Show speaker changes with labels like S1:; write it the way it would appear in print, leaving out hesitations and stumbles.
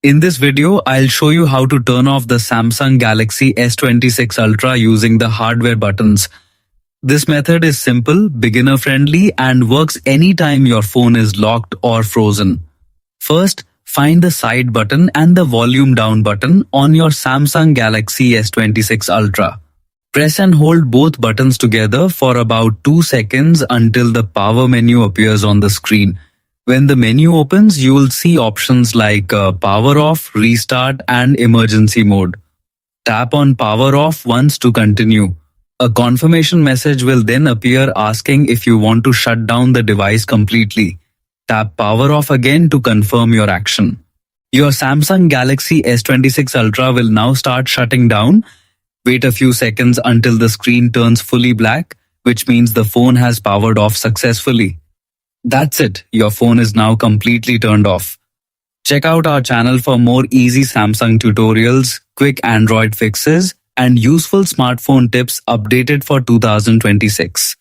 S1: In this video, I'll show you how to turn off the Samsung Galaxy S26 Ultra using the hardware buttons. This method is simple, beginner-friendly, and works anytime your phone is locked or frozen. First, find the side button and the volume down button on your Samsung Galaxy S26 Ultra. Press and hold both buttons together for about 2 seconds until the power menu appears on the screen. When the menu opens, you will see options like power off, restart, and emergency mode. Tap on power off once to continue. A confirmation message will then appear asking if you want to shut down the device completely. Tap power off again to confirm your action. Your Samsung Galaxy S26 Ultra will now start shutting down. Wait a few seconds until the screen turns fully black, which means the phone has powered off successfully. That's it, your phone is now completely turned off. Check out our channel for more easy Samsung tutorials, quick Android fixes, and useful smartphone tips updated for 2026.